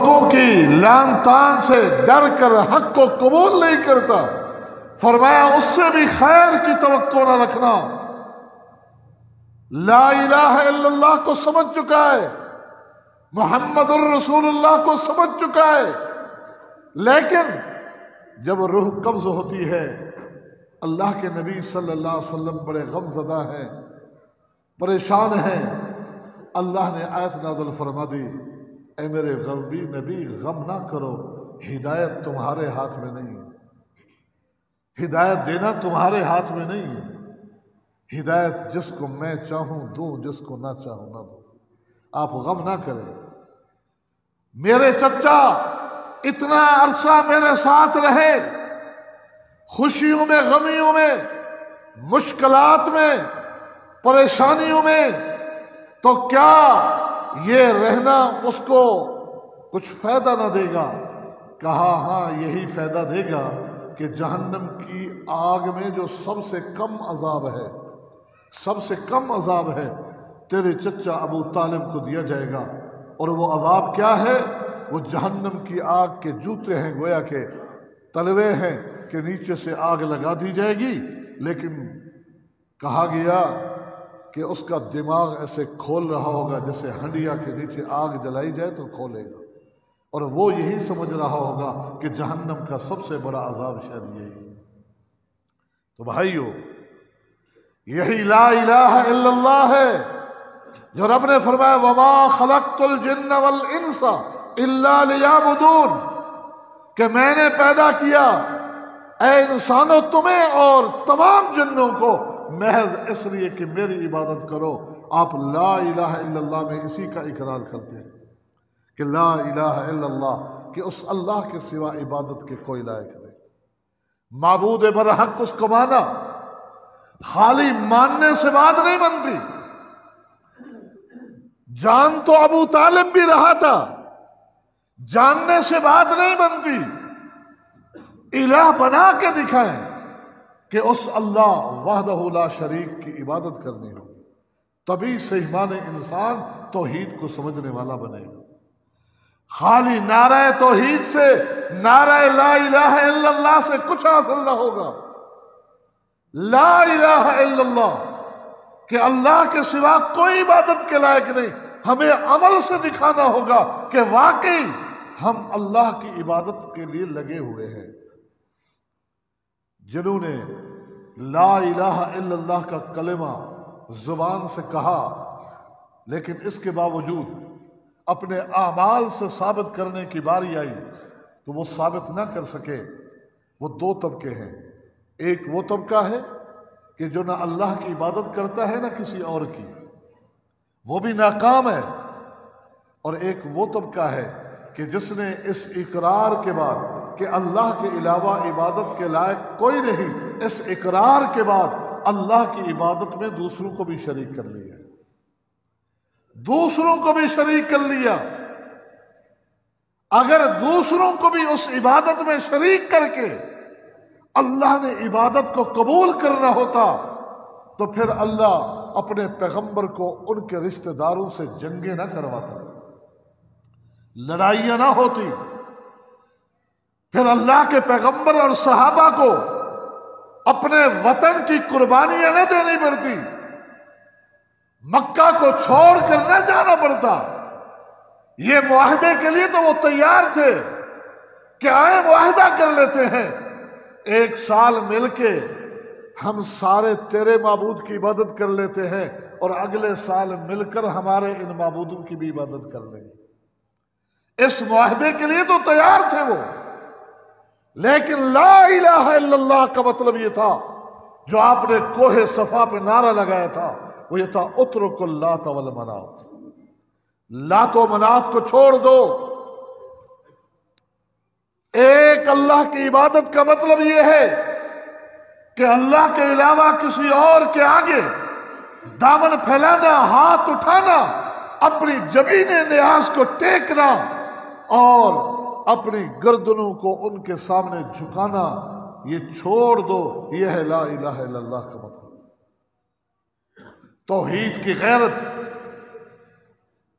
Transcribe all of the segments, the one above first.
لوگوں کی لعن طعن سے ڈر کر حق کو قبول نہیں کرتا، فرمایا اس سے بھی خیر کی توقع نہ رکھنا۔ لا الہ الا اللہ کو سمجھ چکا ہے، محمد الرسول اللہ کو سمجھ چکا ہے، لیکن جب روح قبض ہوتی ہے، اللہ کے نبی صلی اللہ علیہ وسلم بڑے غم زدہ ہیں، پریشان ہیں۔ اللہ نے آیت نازل فرما دی، اے میرے غمبی نبی غم نہ کرو، ہدایت تمہارے ہاتھ میں نہیں ہے، ہدایت دینا تمہارے ہاتھ میں نہیں ہے، ہدایت جس کو میں چاہوں دوں، جس کو نہ چاہوں نہ دوں، آپ غم نہ کریں۔ میرے چچا اتنا عرصہ میرے ساتھ رہے، خوشیوں میں، غمیوں میں، مشکلات میں، پریشانیوں میں، تو کیا یہ رہنا اس کو کچھ فائدہ نہ دے گا؟ کہا ہاں یہی فائدہ دے گا کہ جہنم کی آگ میں جو سب سے کم عذاب ہے، سب سے کم عذاب ہے، تیرے چچا ابو طالب کو دیا جائے گا۔ اور وہ عذاب کیا ہے؟ وہ جہنم کی آگ کے جوتے ہیں، گویا کہ تلوے ہیں کہ نیچے سے آگ لگا دی جائے گی، لیکن کہا گیا کہ اس کا دماغ ایسے کھول رہا ہوگا جیسے ہنڈیا کے نیچے آگ جلائی جائے تو کھولے گا، اور وہ یہی سمجھ رہا ہوگا کہ جہنم کا سب سے بڑا عذاب شاید یہی۔ تو بھائیو، یہی لا الہ الا اللہ ہے جو رب نے فرمایا وَمَا خَلَقْتُ الْجِنَّ وَالْإِنسَ إِلَّا لِيَعْبُدُونَ، کہ میں نے پیدا کیا اے انسانوں تمہیں اور تمام جنوں کو محض اس لیے کہ میری عبادت کرو۔ آپ لا الہ الا اللہ میں اسی کا اقرار کرتے ہیں کہ لا الہ الا اللہ، کہ اس اللہ کے سوا عبادت کے کوئی لائق نہیں، معبود برحق اس کو مانا۔ خالی ماننے سے بات نہیں بنتی، جان تو ابو طالب بھی رہا تھا، جاننے سے بات نہیں بنتی، الہ بنا کے دکھائیں کہ اس اللہ وحدہ لا شریک کی عبادت کرنی ہوگی، تبھی صحیح انسان توحید کو سمجھنے والا بنے گا۔ خالی نعرہ توحید سے، نعرہ لا الہ الا اللہ سے کچھ حاصل نہ ہوگا۔ لا الہ الا اللہ کہ اللہ کے سوا کوئی عبادت کے لائق نہیں، ہمیں عمل سے دکھانا ہوگا کہ واقعی ہم اللہ کی عبادت کے لیے لگے ہوئے ہیں۔ جنہوں نے لا الہ الا اللہ کا کلمہ زبان سے کہا لیکن اس کے باوجود اپنے اعمال سے ثابت کرنے کی باری آئی تو وہ ثابت نہ کر سکے، وہ دو طبقے ہیں۔ ایک وہ طبقہ ہے کہ جو نہ اللہ کی عبادت کرتا ہے نہ کسی اور کی، وہ بھی ناکام ہے، اور ایک وہ طبقہ ہے کہ جس نے اس اقرار کے بعد کہ اللہ کے علاوہ عبادت کے لائق کوئی نہیں، اس اقرار کے بعد اللہ کی عبادت میں دوسروں کو بھی شریک کر لیا، دوسروں کو بھی شریک کر لیا۔ اگر دوسروں کو بھی اس عبادت میں شریک کر کے اللہ نے عبادت کو قبول کرنا ہوتا تو پھر اللہ اپنے پیغمبر کو ان کے رشتہ داروں سے جنگیں نہ کرواتا، لڑائیاں نہ ہوتی، پھر اللہ کے پیغمبر اور صحابہ کو اپنے وطن کی قربانیاں نہ دینی پڑتی، مکہ کو چھوڑ کر نہ جانا پڑتا۔ یہ معاہدے کے لیے تو وہ تیار تھے کہ آئے معاہدہ کر لیتے ہیں، ایک سال مل کے ہم سارے تیرے معبود کی عبادت کر لیتے ہیں اور اگلے سال مل کر ہمارے ان معبودوں کی بھی عبادت کر لیں گے۔ اس معاہدے کے لیے تو تیار تھے وہ، لیکن لا الہ الا اللہ کا مطلب یہ تھا جو آپ نے کوہ صفا پہ نعرہ لگایا تھا، وہ یہ تھا اترک اللات والمنات، لات و منات کو چھوڑ دو۔ ایک اللہ کی عبادت کا مطلب یہ ہے کہ اللہ کے علاوہ کسی اور کے آگے دامن پھیلانا، ہاتھ اٹھانا، اپنی جبین نیاز کو ٹیکنا اور اپنی گردنوں کو ان کے سامنے جھکانا، یہ چھوڑ دو۔ یہ ہے لا الہ الا اللہ کا مطلب۔ توحید کی غیرت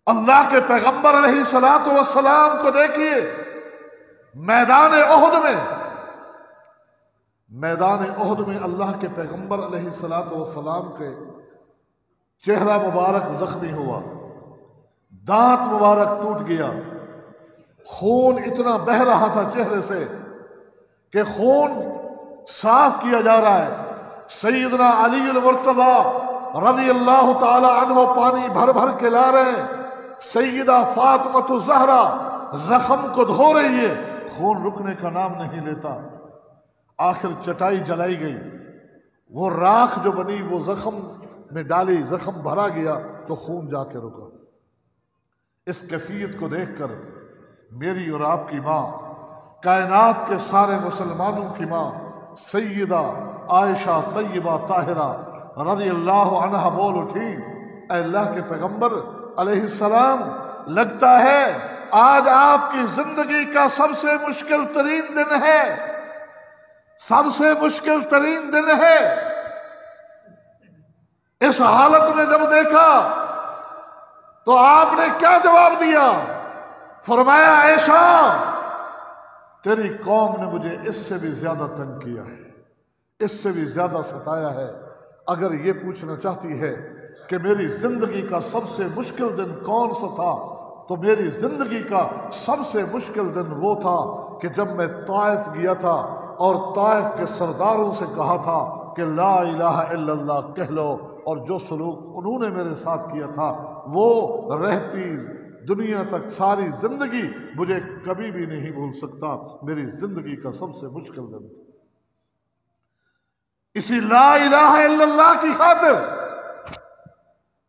اللہ کے پیغمبر علیہ الصلوۃ والسلام کو دیکھیے میدان احد میں اللہ کے پیغمبر علیہ الصلوۃ والسلام کے چہرہ مبارک زخمی ہوا، دانت مبارک ٹوٹ گیا، خون اتنا بہ رہا تھا چہرے سے کہ خون صاف کیا جا رہا ہے۔ سیدنا علی المرتضی رضی اللہ تعالی عنہ پانی بھر بھر کے لا رہے ہیں، سیدہ فاطمہ الزہرا زخم کو دھو رہی ہے، خون رکنے کا نام نہیں لیتا۔ آخر چٹائی جلائی گئی، وہ راکھ جو بنی وہ زخم میں ڈالی، زخم بھرا گیا تو خون جا کے رکا۔ اس کیفیت کو دیکھ کر میری اور آپ کی ماں، کائنات کے سارے مسلمانوں کی ماں سیدہ عائشہ طیبہ طاہرہ رضی اللہ عنہا بول اٹھی، اے اللہ کے پیغمبر علیہ السلام، لگتا ہے آج آپ کی زندگی کا سب سے مشکل ترین دن ہے، سب سے مشکل ترین دن ہے۔ اس حالت میں جب دیکھا تو آپ نے کیا جواب دیا؟ فرمایا عائشہ تیری قوم نے مجھے اس سے بھی زیادہ تنگ کیا ہے، اس سے بھی زیادہ ستایا ہے۔ اگر یہ پوچھنا چاہتی ہے کہ میری زندگی کا سب سے مشکل دن کون سا تھا، تو میری زندگی کا سب سے مشکل دن وہ تھا کہ جب میں طائف گیا تھا اور طائف کے سرداروں سے کہا تھا کہ لا الہ الا اللہ کہہ لو، اور جو سلوک انہوں نے میرے ساتھ کیا تھا وہ رہتی دنیا تک ساری زندگی مجھے کبھی بھی نہیں بھول سکتا۔ میری زندگی کا سب سے مشکل دن تھا۔ اسی لا الہ الا اللہ کی خاطر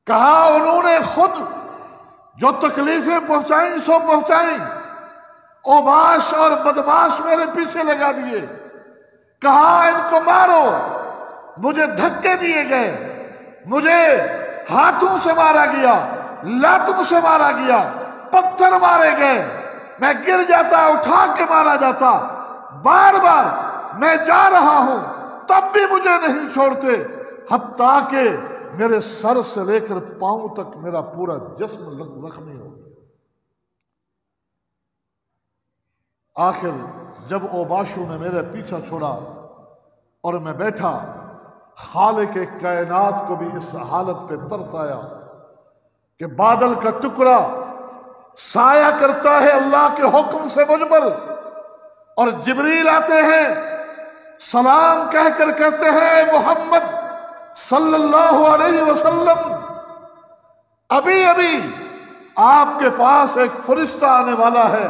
کہا انہوں نے خود جو تکلیفیں پہنچائیں سو پہنچائیں، اوباش اور بدماش میرے پیچھے لگا دیے، کہا ان کو مارو، مجھے دھکے دیے گئے، مجھے ہاتھوں سے مارا گیا، لاتوں سے مارا گیا، پتھر مارے گئے، میں گر جاتا اٹھا کے مارا جاتا، بار بار میں جا رہا ہوں تب بھی مجھے نہیں چھوڑتے، حتیٰ کہ میرے سر سے لے کر پاؤں تک میرا پورا جسم زخمی ہو گیا۔ آخر جب اوباشوں نے میرے پیچھا چھوڑا اور میں بیٹھا، خالق کائنات کو بھی اس حالت پہ ترس آیا کہ بادل کا ٹکڑا سایہ کرتا ہے اللہ کے حکم سے مجھ پر، اور جبریل آتے ہیں سلام کہہ کر کہتے ہیں محمد صلی اللہ علیہ وسلم ابھی ابھی آپ کے پاس ایک فرشتہ آنے والا ہے،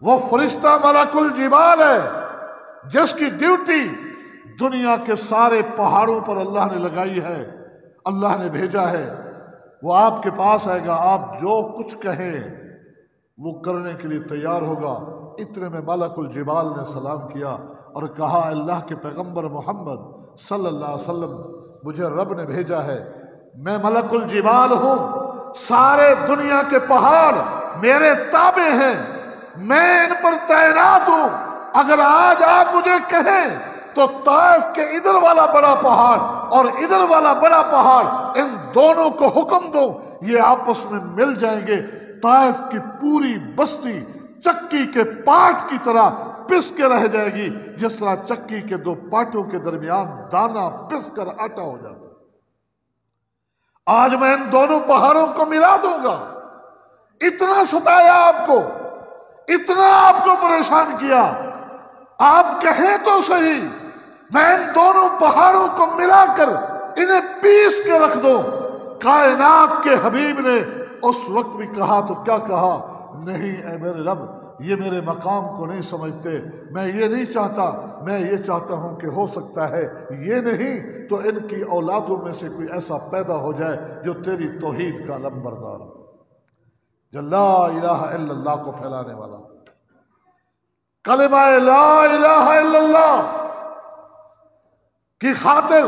وہ فرشتہ ملک الجبال ہے جس کی ڈیوٹی دنیا کے سارے پہاڑوں پر اللہ نے لگائی ہے، اللہ نے بھیجا ہے، وہ آپ کے پاس آئے گا، آپ جو کچھ کہیں وہ کرنے کے لیے تیار ہوگا۔ اتنے میں ملک الجبال نے سلام کیا اور کہا اللہ کے پیغمبر محمد صلی اللہ علیہ وسلم مجھے رب نے بھیجا ہے، میں ملک الجبال ہوں، سارے دنیا کے پہاڑ میرے تابع ہیں، میں ان پر تعینات ہوں، اگر آج آپ مجھے کہیں تو طائف کے ادھر والا بڑا پہاڑ اور ادھر والا بڑا پہاڑ ان دونوں کو حکم دو، یہ آپس میں مل جائیں گے، طائف کی پوری بستی چکی کے پاٹ کی طرح پس کے رہ جائے گی، جس طرح چکی کے دو پاٹوں کے درمیان دانا پس کر آٹا ہو جاتا ہے۔ آج میں ان دونوں پہاڑوں کو ملا دوں گا۔ اتنا ستایا آپ کو، اتنا آپ کو پریشان کیا، آپ کہیں تو صحیح میں ان دونوں پہاڑوں کو ملا کر انہیں پیس کے رکھ دو۔ کائنات کے حبیب نے اس وقت بھی کہا تو کیا کہا، نہیں اے میرے رب یہ میرے مقام کو نہیں سمجھتے، میں یہ نہیں چاہتا، میں یہ چاہتا ہوں کہ ہو سکتا ہے یہ نہیں تو ان کی اولادوں میں سے کوئی ایسا پیدا ہو جائے جو تیری توحید کا علم بردار ہو، جو لا الہ الا اللہ کو پھیلانے والا، کلمہ لا الہ الا اللہ کی خاطر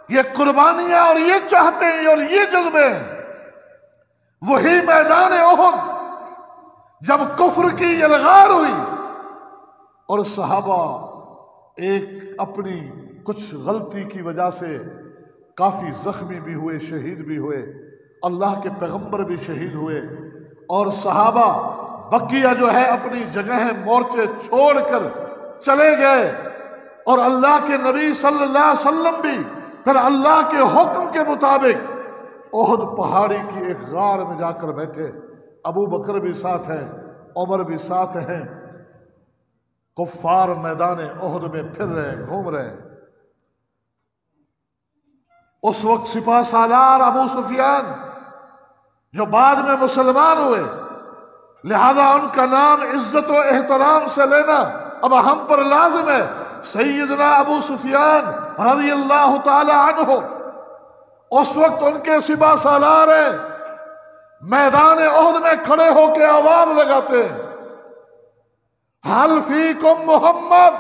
یہ قربانیاں اور یہ چاہتے ہیں اور یہ جذبے ہیں۔ وہی میدان احد جب کفر کی یلغار ہوئی اور صحابہ ایک اپنی کچھ غلطی کی وجہ سے کافی زخمی بھی ہوئے، شہید بھی ہوئے، اللہ کے پیغمبر بھی شہید ہوئے، اور صحابہ بقیہ جو ہے اپنی جگہ مورچے چھوڑ کر چلے گئے، اور اللہ کے نبی صلی اللہ علیہ وسلم بھی پھر اللہ کے حکم کے مطابق احد پہاڑی کی ایک غار میں جا کر بیٹھے۔ ابو بکر بھی ساتھ ہیں، عمر بھی ساتھ ہیں، کفار میدان احد میں پھر رہے ہیں، گھوم رہے ہیں۔ اس وقت سپہ سالار ابو سفیان جو بعد میں مسلمان ہوئے، لہذا ان کا نام عزت و احترام سے لینا اب ہم پر لازم ہے، سیدنا ابو سفیان رضی اللہ تعالی عنہ اس وقت ان کے سپہ سالار ہیں، میدان احد میں کھڑے ہو کے آواز لگاتے ہیں، حل فیکم محمد،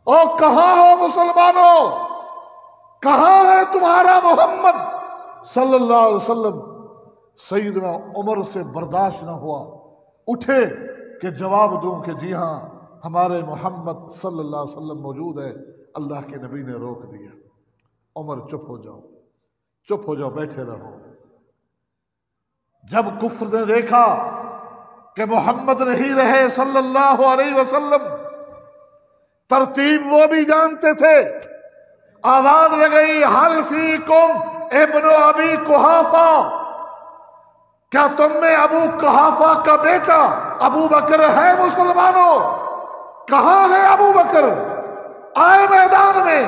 او کہاں ہو مسلمانوں، کہاں ہے تمہارا محمد صلی اللہ علیہ وسلم؟ سیدنا عمر سے برداشت نہ ہوا، اٹھے کہ جواب دوں کہ جی ہاں ہمارے محمد صلی اللہ علیہ وسلم موجود ہے، اللہ کے نبی نے روک دیا۔ عمر چپ ہو جاؤ، چپ ہو جاؤ، بیٹھے رہو۔ جب کفر نے دیکھا کہ محمد نہیں رہے صلی اللہ علیہ وسلم، ترتیب وہ بھی جانتے تھے، آواز لگئی، حل فیکم ابن ابی قحافہ، کیا تم میں ابو قحافہ کا بیٹا ابو بکر ہے مسلمانوں؟ کہاں ہے ابو بکر؟ آئے میدان میں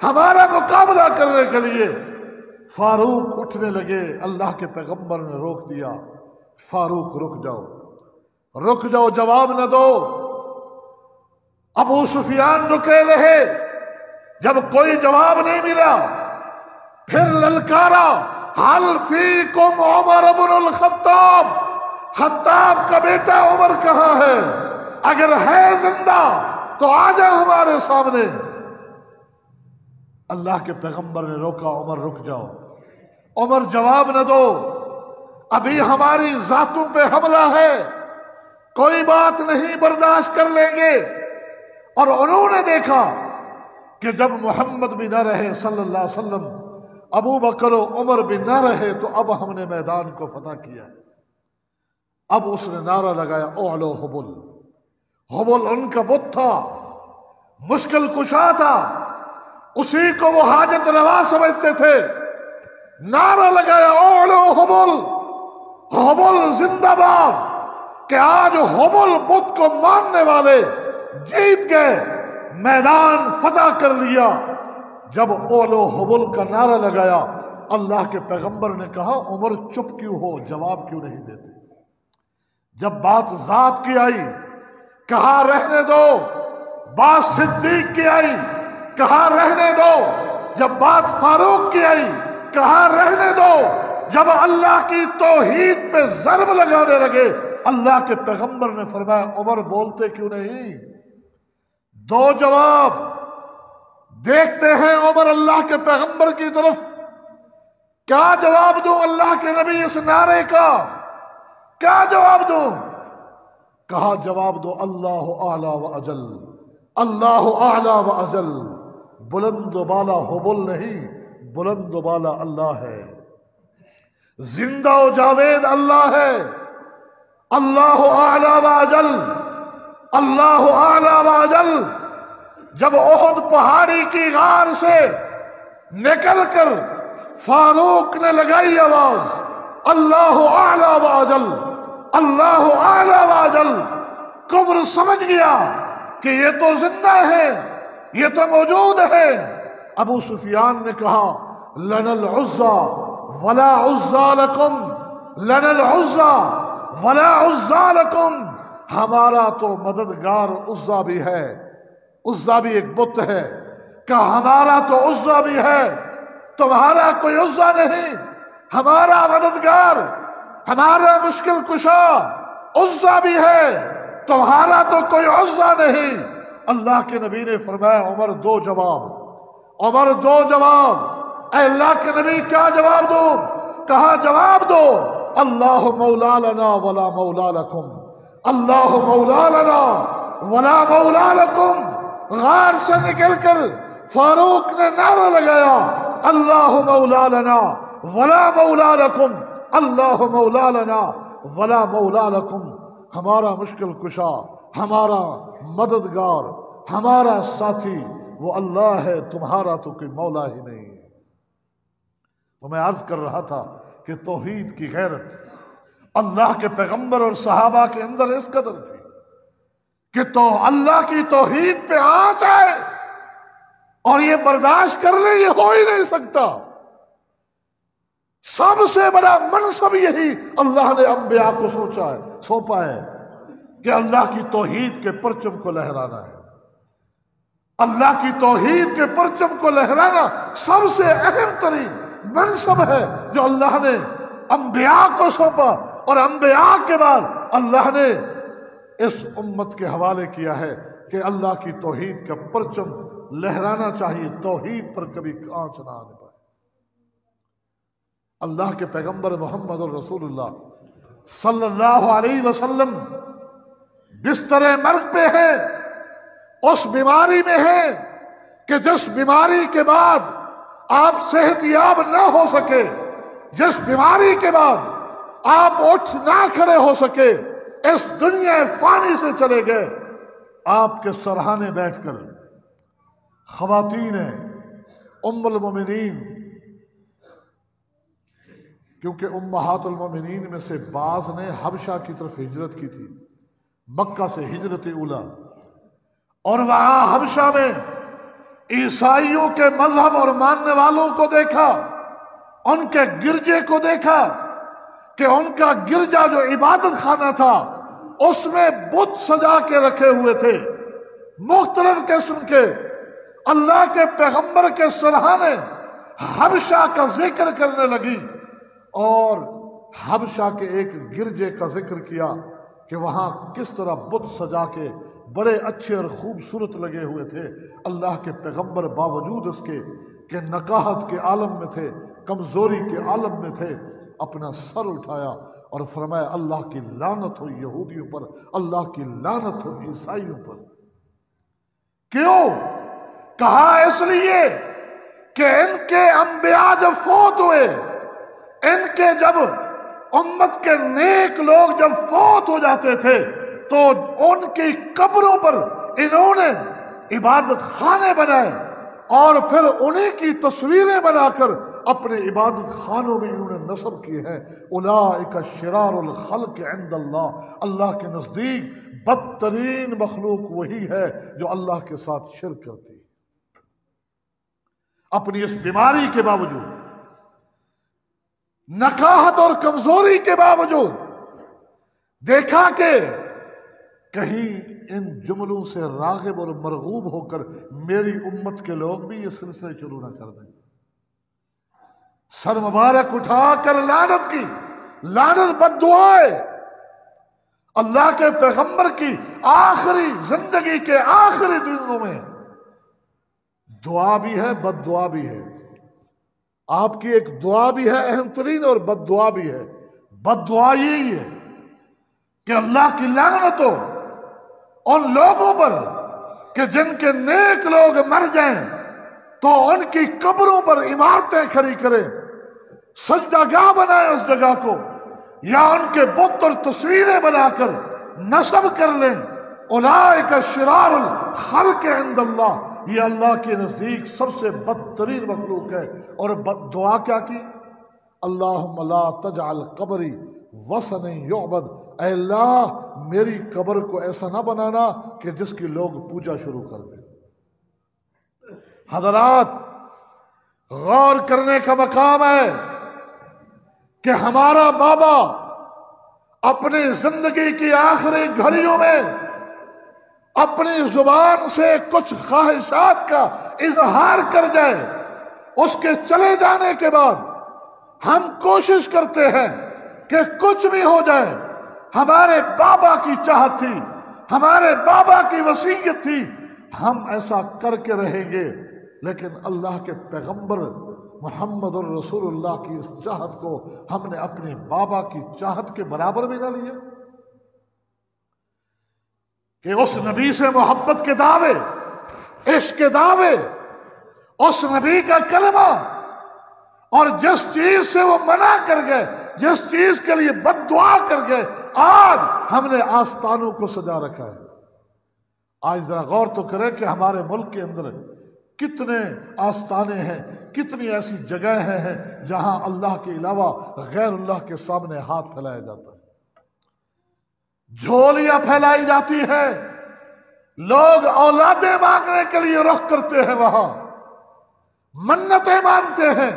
ہمارا مقابلہ کرنے کے لیے۔ فاروق اٹھنے لگے، اللہ کے پیغمبر نے روک دیا، فاروق رک جاؤ، رک جاؤ، جواب نہ دو۔ ابو سفیان رکے رہے، جب کوئی جواب نہیں ملا پھر للکارا، حل فیکم عمر بن الخطاب، خطاب کا بیٹا عمر کہاں ہے؟ اگر ہے زندہ تو آ جا ہمارے سامنے۔ اللہ کے پیغمبر نے روکا، عمر رک جاؤ، عمر جواب نہ دو، ابھی ہماری ذاتوں پہ حملہ ہے، کوئی بات نہیں، برداشت کر لیں گے۔ اور انہوں نے دیکھا کہ جب محمد بھی نہ رہے صلی اللہ علیہ وسلم، ابو بکر و عمر بھی نہ رہے، تو اب ہم نے میدان کو فتح کیا۔ اب اس نے نعرہ لگایا، اعلو حبل۔ حبل ان کا بت تھا، مشکل کشا تھا، اسی کو وہ حاجت روا سمجھتے تھے۔ نعرہ لگایا، اعلو حبل، حبل زندہ باد، کہ آج حبل بت کو ماننے والے جیت گئے، میدان فتح کر لیا۔ جب اولو حبل کا نعرہ لگایا، اللہ کے پیغمبر نے کہا، عمر چپ کیوں ہو، جواب کیوں نہیں دیتے؟ جب بات ذات کی آئی کہا رہنے دو، بات صدیق کی آئی کہا رہنے دو، جب بات فاروق کی آئی کہا رہنے دو، جب اللہ کی توحید پہ ضرب لگانے لگے، اللہ کے پیغمبر نے فرمایا، عمر بولتے کیوں نہیں؟ دو جواب دیکھتے ہیں عمر اللہ کے پیغمبر کی طرف، کیا جواب دوں اللہ کے نبی اس نعرے کا؟ کیا جواب دوں؟ کہا جواب دو، اللہ اعلی و اجل، اللہ اعلی و اجل، بلند و بالا حبل نہیں، بلند و بالا اللہ ہے، زندہ و جاوید اللہ ہے، اللہ اعلی و اجل، اللہ اعلی و اجل۔ جب احد پہاڑی کی غار سے نکل کر فاروق نے لگائی آواز، اللہ اعلی و اجل، اللہ اعلی و اجل، کفر سمجھ گیا کہ یہ تو زندہ ہے، یہ تو موجود ہے۔ ابو سفیان نے کہا، لنا العزا ولا عزا لکم، لنا العزا ولا عزا لکم، ہمارا تو مددگار عزا بھی ہے، عزا بھی ایک بت ہے، کہ ہمارا تو عزا بھی ہے، تمہارا کوئی عزا نہیں، ہمارا مددگار، ہمارا مشکل کشا عزا بھی ہے، تمہارا تو کوئی عزا نہیں۔ اللہ کے نبی نے فرمایا، عمر دو جواب، عمر دو جواب۔ اے اللہ کے نبی کیا جواب دو؟ کہا جواب دو، اللہ مولا لنا ولا مولا لکم، اللہ مولا لنا ولا مولا لکم۔ غار سے نکل کر فاروق نے نعرہ لگایا، اللہ مولا لنا ولا مولا لکم اللہ مولا لنا ولا مولا لکم، ہمارا مشکل کشا، ہمارا مددگار، ہمارا ساتھی وہ اللہ ہے، تمہارا تو کوئی مولا ہی نہیں ہے۔ تو میں عرض کر رہا تھا کہ توحید کی غیرت اللہ کے پیغمبر اور صحابہ کے اندر اس قدر تھی کہ تو اللہ کی توحید پہ آنچ آئے اور یہ برداشت کر لے، یہ ہو ہی نہیں سکتا۔ سب سے بڑا منصب یہی اللہ نے انبیاء کو سونپا ہے کہ اللہ کی توحید کے پرچم کو لہرانا ہے۔ اللہ کی توحید کے پرچم کو لہرانا سب سے اہم ترین منصب ہے جو اللہ نے انبیاء کو سونپا، اور انبیاء کے بعد اللہ نے اس امت کے حوالے کیا ہے کہ اللہ کی توحید کا پرچم لہرانا چاہیے، توحید پر کبھی آنچ نہ آنے پائے۔ اللہ کے پیغمبر محمد الرسول اللہ صلی اللہ علیہ وسلم بستر مرگ پہ ہیں، اس بیماری میں ہیں کہ جس بیماری کے بعد آپ صحت یاب نہ ہو سکے، جس بیماری کے بعد آپ اٹھ نہ کھڑے ہو سکے، اس دنیا فانی سے چلے گئے۔ آپ کے سرہانے بیٹھ کر خواتین ام المومنین، کیونکہ امہات المومنین میں سے بعض نے حبشہ کی طرف ہجرت کی تھی، مکہ سے ہجرت اولا، اور وہاں حبشہ میں عیسائیوں کے مذہب اور ماننے والوں کو دیکھا، ان کے گرجے کو دیکھا کہ ان کا گرجا جو عبادت خانہ تھا اس میں بت سجا کے رکھے ہوئے تھے، مختلف قسم کے۔ اللہ کے پیغمبر کے سرہانے حبشہ کا ذکر کرنے لگی اور حبشہ کے ایک گرجے کا ذکر کیا کہ وہاں کس طرح بت سجا کے بڑے اچھے اور خوبصورت لگے ہوئے تھے۔ اللہ کے پیغمبر باوجود اس کے کہ نقاہت کے عالم میں تھے، کمزوری کے عالم میں تھے، اپنا سر اٹھایا اور فرمایا اللہ کی لعنت ہو یہودیوں پر، اللہ کی لعنت ہو عیسائیوں پر۔ کیوں؟ کہا اس لیے کہ ان کے انبیاء جب فوت ہوئے، ان کے جب امت کے نیک لوگ جب فوت ہو جاتے تھے تو ان کی قبروں پر انہوں نے عبادت خانے بنائے اور پھر انہیں کی تصویریں بنا کر اپنے عبادت خانوں میں انہوں نے نصب کیے ہیں۔ اولئک شرار الخلق عند اللہ، اللہ کے نزدیک بدترین مخلوق وہی ہے جو اللہ کے ساتھ شرک کرتی ہے۔ اپنی اس بیماری کے باوجود، نقاہت اور کمزوری کے باوجود دیکھا کہ کہیں ان جملوں سے راغب اور مرغوب ہو کر میری امت کے لوگ بھی یہ سلسلے شروع نہ کر دیں۔ سر مبارک اٹھا کر لعنت کی، لعنت بد دعائے، اللہ کے پیغمبر کی آخری زندگی کے آخری دنوں میں دعا بھی ہے، بد دعا بھی ہے۔ آپ کی ایک دعا بھی ہے اہم ترین اور بد دعا بھی ہے۔ بد دعا یہی ہے کہ اللہ کی لعنت ہو ان لوگوں پر کہ جن کے نیک لوگ مر جائیں تو ان کی قبروں پر عمارتیں کھڑی کریں، سجدہ گاہ بنائیں اس جگہ کو، یا ان کے بت اور تصویریں بنا کر نصب کر لیں۔ اولئک شرار الخلق عند اللہ، یہ اللہ کے نزدیک سب سے بدترین مخلوق ہے۔ اور دعا کیا کی؟ اللہم لا تجعل قبری وثن یعبد، اے اللہ میری قبر کو ایسا نہ بنانا کہ جس کی لوگ پوجا شروع کر دیں۔ حضرات، غور کرنے کا مقام ہے کہ ہمارا بابا اپنی زندگی کی آخری گھڑیوں میں اپنی زبان سے کچھ خواہشات کا اظہار کر جائے، اس کے چلے جانے کے بعد ہم کوشش کرتے ہیں کہ کچھ بھی ہو جائے، ہمارے بابا کی چاہت تھی، ہمارے بابا کی وصیت تھی، ہم ایسا کر کے رہیں گے۔ لیکن اللہ کے پیغمبر محمد الرسول اللہ کی اس چاہت کو ہم نے اپنے بابا کی چاہت کے برابر بھی نہ لیا کہ اس نبی سے محبت کے دعوے، عشق کے دعوے، اس نبی کا کلمہ اور جس چیز سے وہ منع کر گئے، جس چیز کے لیے بد دعا کر گئے، آج ہم نے آستانوں کو سجا رکھا ہے۔ آج ذرا غور تو کریں کہ ہمارے ملک کے اندر کتنے آستانے ہیں، کتنی ایسی جگہیں ہیں جہاں اللہ کے علاوہ غیر اللہ کے سامنے ہاتھ پھیلایا جاتا ہے، جھولیاں پھیلائی جاتی ہیں، لوگ اولادیں مانگنے کے لیے رخ کرتے ہیں، وہاں منتیں مانتے ہیں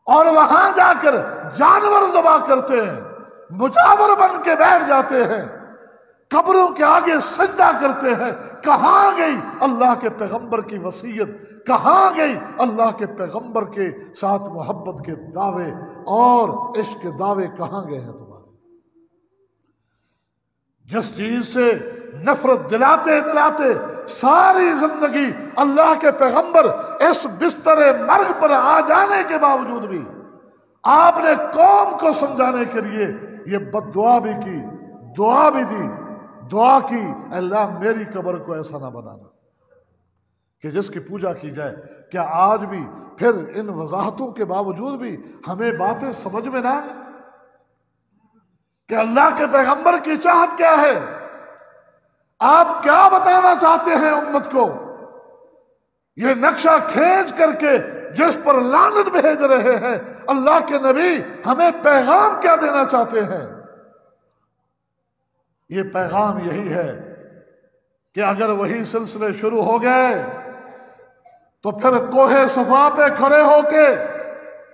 اور وہاں جا کر جانور ذبح کرتے ہیں، مجاور بن کے بیٹھ جاتے ہیں، قبروں کے آگے سجدہ کرتے ہیں۔ کہاں گئی اللہ کے پیغمبر کی وصیت؟ کہاں گئی اللہ کے پیغمبر کے ساتھ محبت کے دعوے اور عشق کے دعوے کہاں گئے ہیں تمہارے؟ جس چیز سے نفرت دلاتے دلاتے ساری زندگی اللہ کے پیغمبر اس بستر مرگ پر آ جانے کے باوجود بھی آپ نے قوم کو سمجھانے کے لیے یہ بد دعا بھی کی، دعا بھی دی، دعا کی، اللہ میری قبر کو ایسا نہ بنانا کہ جس کی پوجا کی جائے۔ کیا آج بھی پھر ان وضاحتوں کے باوجود بھی ہمیں باتیں سمجھ میں نہ آئیں کہ اللہ کے پیغمبر کی چاہت کیا ہے؟ آپ کیا بتانا چاہتے ہیں امت کو؟ یہ نقشہ کھینچ کر کے جس پر لعنت بھیج رہے ہیں اللہ کے نبی، ہمیں پیغام کیا دینا چاہتے ہیں؟ یہ پیغام یہی ہے کہ اگر وہی سلسلے شروع ہو گئے تو پھر کوہ صفا پہ کھڑے ہو کے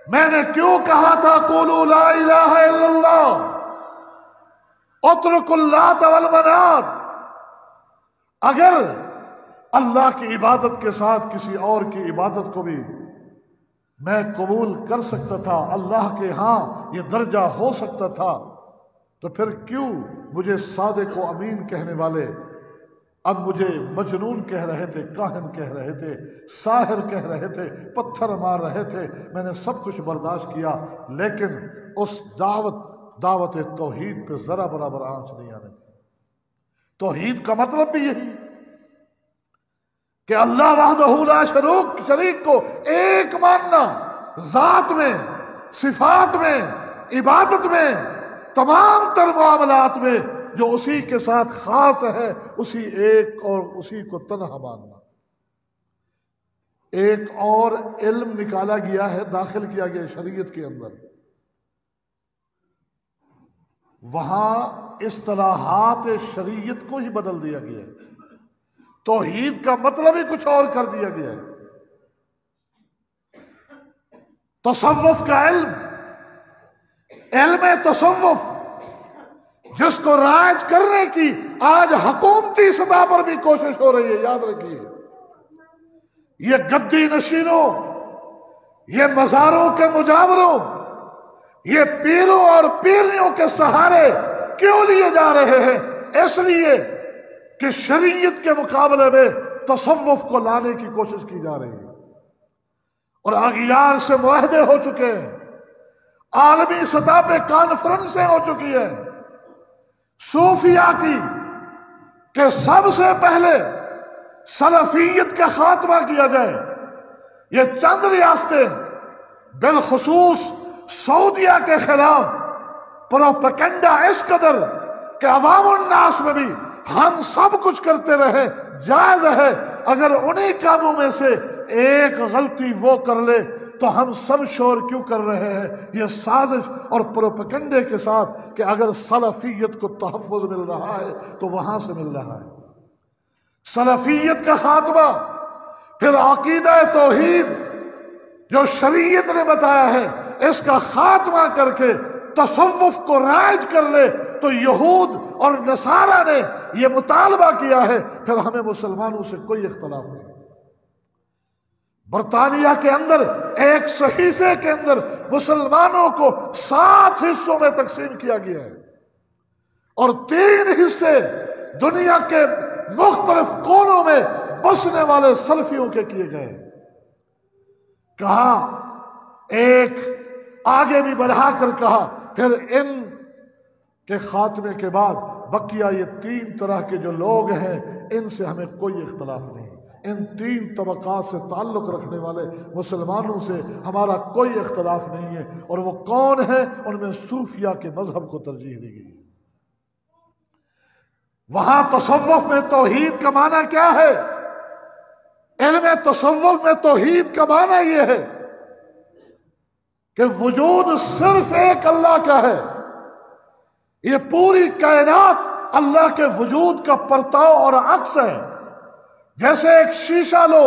میں نے کیوں کہا تھا قولوا لا الہ الا اللہ اترکوا اللات والمنات، اگر اللہ کی عبادت کے ساتھ کسی اور کی عبادت کو بھی میں قبول کر سکتا تھا، اللہ کے ہاں یہ درجہ ہو سکتا تھا، تو پھر کیوں مجھے صادق و امین کہنے والے اب مجھے مجنون کہہ رہے تھے، کاہن کہہ رہے تھے، ساحر کہہ رہے تھے، پتھر مار رہے تھے؟ میں نے سب کچھ برداشت کیا، لیکن اس دعوت توحید پہ ذرا برابر آنچ نہیں آنے دی۔ توحید کا مطلب بھی یہی کہ اللہ وحدہ لا شریک کو ایک ماننا، ذات میں، صفات میں، عبادت میں، تمام تر معاملات میں جو اسی کے ساتھ خاص ہے، اسی ایک اور اسی کو تنہا ماننا۔ ایک اور علم نکالا گیا ہے، داخل کیا گیا شریعت کے اندر، وہاں اصطلاحات شریعت کو ہی بدل دیا گیا ہے، توحید کا مطلب ہی کچھ اور کر دیا گیا ہے۔ تصوف کا علم تصوف جس کو رائج کرنے کی آج حکومتی سطح پر بھی کوشش ہو رہی ہے، یاد رکھیے، یہ گدی نشینوں، یہ مزاروں کے مجاوروں، یہ پیروں اور پیریوں کے سہارے کیوں لیے جا رہے ہیں؟ اس لیے کہ شریعت کے مقابلے میں تصوف کو لانے کی کوشش کی جا رہی ہے، اور اغیار سے معاہدے ہو چکے ہیں، عالمی سطح پہ کانفرنسیں ہو چکی ہیں صوفیہ کی کہ سب سے پہلے سلفیت کا خاتمہ کیا جائے۔ یہ چند ریاستیں بالخصوص سعودیہ کے خلاف پروپیگنڈا اس قدر کہ عوام الناس میں بھی ہم سب کچھ کرتے رہے، جائز ہے، اگر انہی کاموں میں سے ایک غلطی وہ کر لے تو ہم سب شور کیوں کر رہے ہیں؟ یہ سازش اور پروپیگنڈے کے ساتھ کہ اگر سلفیت کو تحفظ مل رہا ہے تو وہاں سے مل رہا ہے۔ سلفیت کا خاتمہ، پھر عقیدہ توحید جو شریعت نے بتایا ہے اس کا خاتمہ کر کے تصوف کو رائج کر لے تو یہود اور نصارہ نے یہ مطالبہ کیا ہے، پھر ہمیں مسلمانوں سے کوئی اختلاف نہیں۔ برطانیہ کے اندر ایک صحیفے کے اندر مسلمانوں کو 7 حصوں میں تقسیم کیا گیا ہے، اور 3 حصے دنیا کے مختلف کونوں میں بسنے والے سلفیوں کے کیے گئے۔ کہا ایک آگے بھی بڑھا کر کہا پھر ان کے خاتمے کے بعد بقیہ یہ 3 طرح کے جو لوگ ہیں ان سے ہمیں کوئی اختلاف نہیں، ان تین طبقات سے تعلق رکھنے والے مسلمانوں سے ہمارا کوئی اختلاف نہیں ہے، اور وہ کون ہے؟ ان میں صوفیہ کے مذہب کو ترجیح دی گئی ہے۔ وہاں تصوف میں توحید کا معنی کیا ہے؟ علم تصوف میں توحید کا معنی یہ ہے کہ وجود صرف ایک اللہ کا ہے، یہ پوری کائنات اللہ کے وجود کا پرتاؤ اور عکس ہے۔ جیسے ایک شیشہ لو،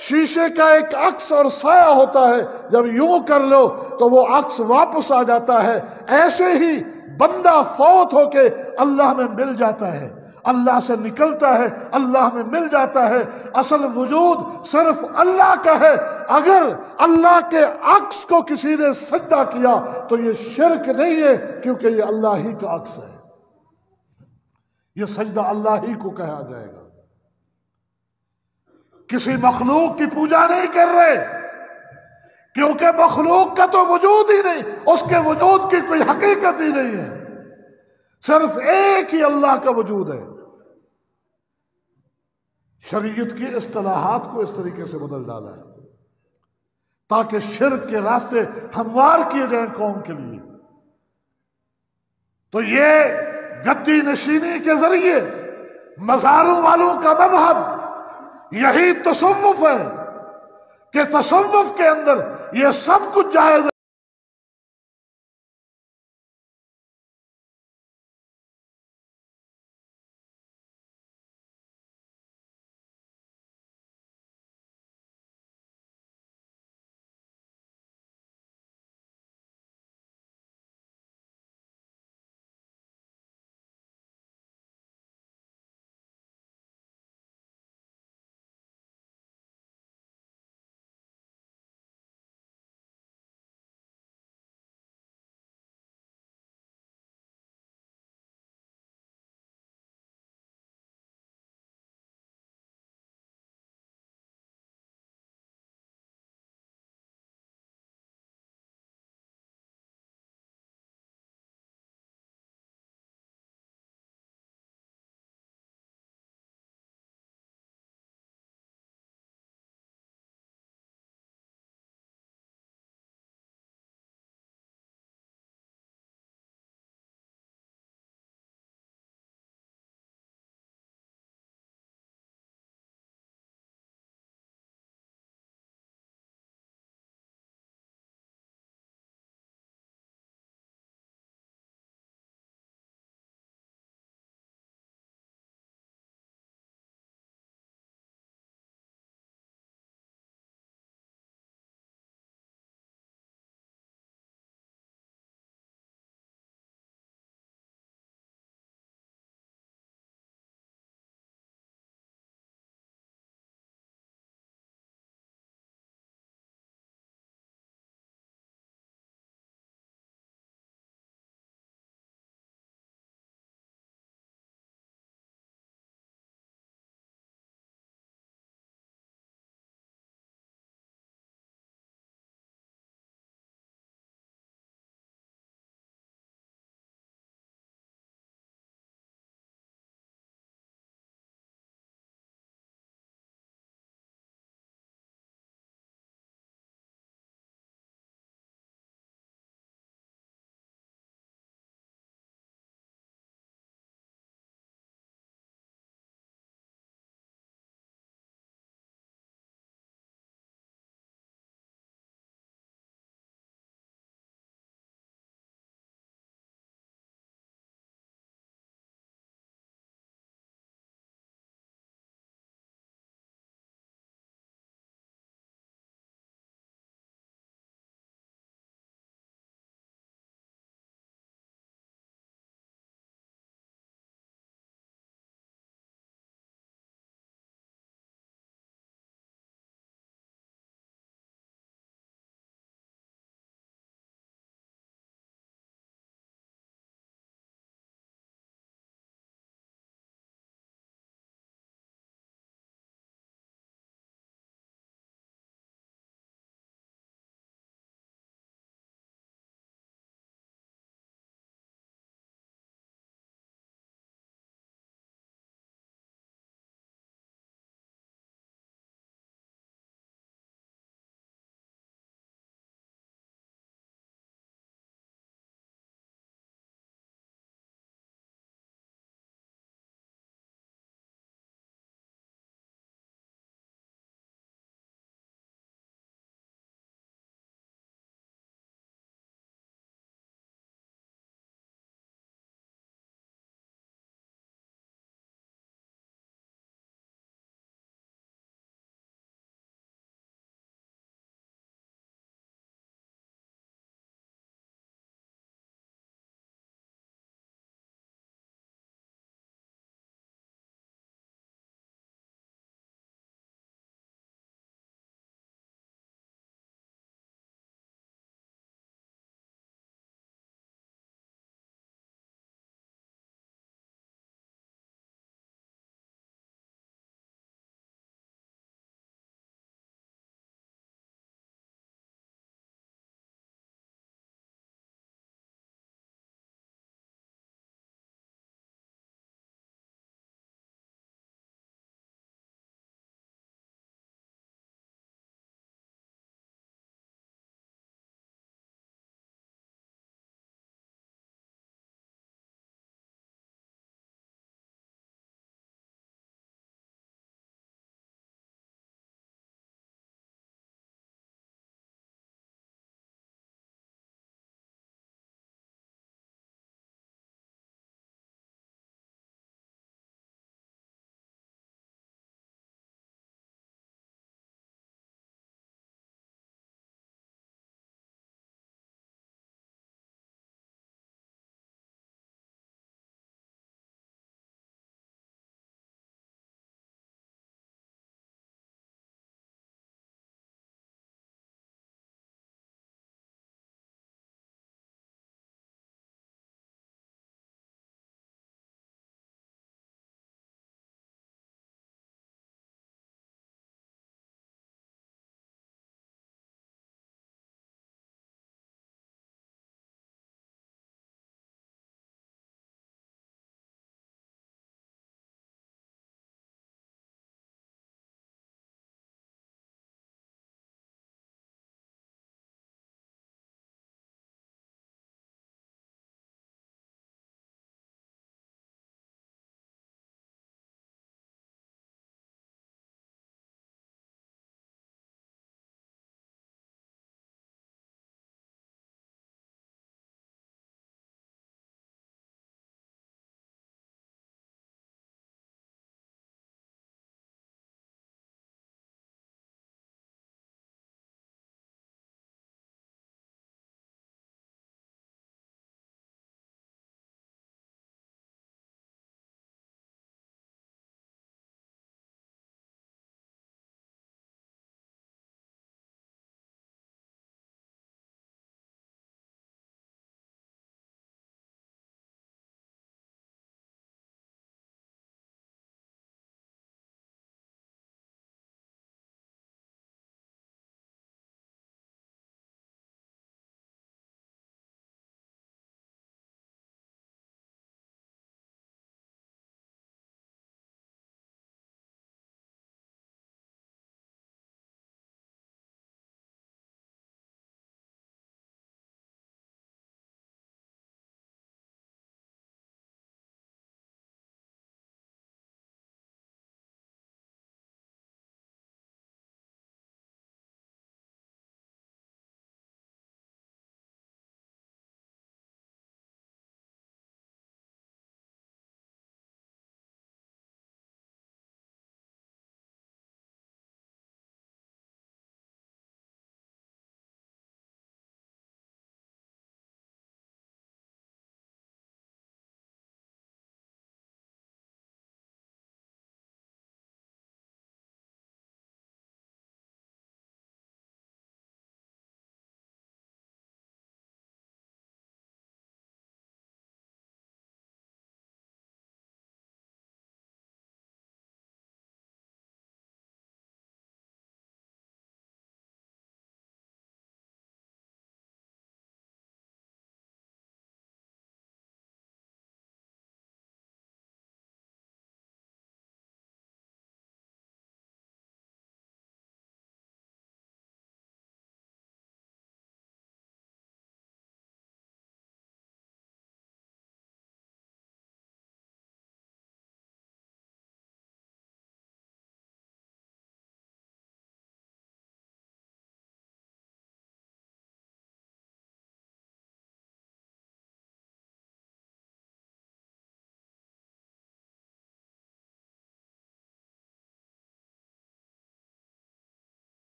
شیشے کا ایک عکس اور سایہ ہوتا ہے، جب یوں کر لو تو وہ عکس واپس آ جاتا ہے، ایسے ہی بندہ فوت ہو کے اللہ میں مل جاتا ہے، اللہ سے نکلتا ہے، اللہ میں مل جاتا ہے۔ اصل وجود صرف اللہ کا ہے۔ اگر اللہ کے عکس کو کسی نے سجدہ کیا تو یہ شرک نہیں ہے، کیونکہ یہ اللہ ہی کا عکس ہے، یہ سجدہ اللہ ہی کو کہا جائے گا۔ کسی مخلوق کی پوجا نہیں کر رہے، کیونکہ مخلوق کا تو وجود ہی نہیں، اس کے وجود کی کوئی حقیقت ہی نہیں ہے، صرف ایک ہی اللہ کا وجود ہے۔ شریعت کی اصطلاحات کو اس طریقے سے بدل ڈالا ہے تاکہ شرک کے راستے ہموار کیے جائیں قوم کے لیے۔ تو یہ گدی نشینی کے ذریعے مزاروں والوں کا مذہب یہی تصوف ہے کہ تصوف کے اندر یہ سب کچھ جائز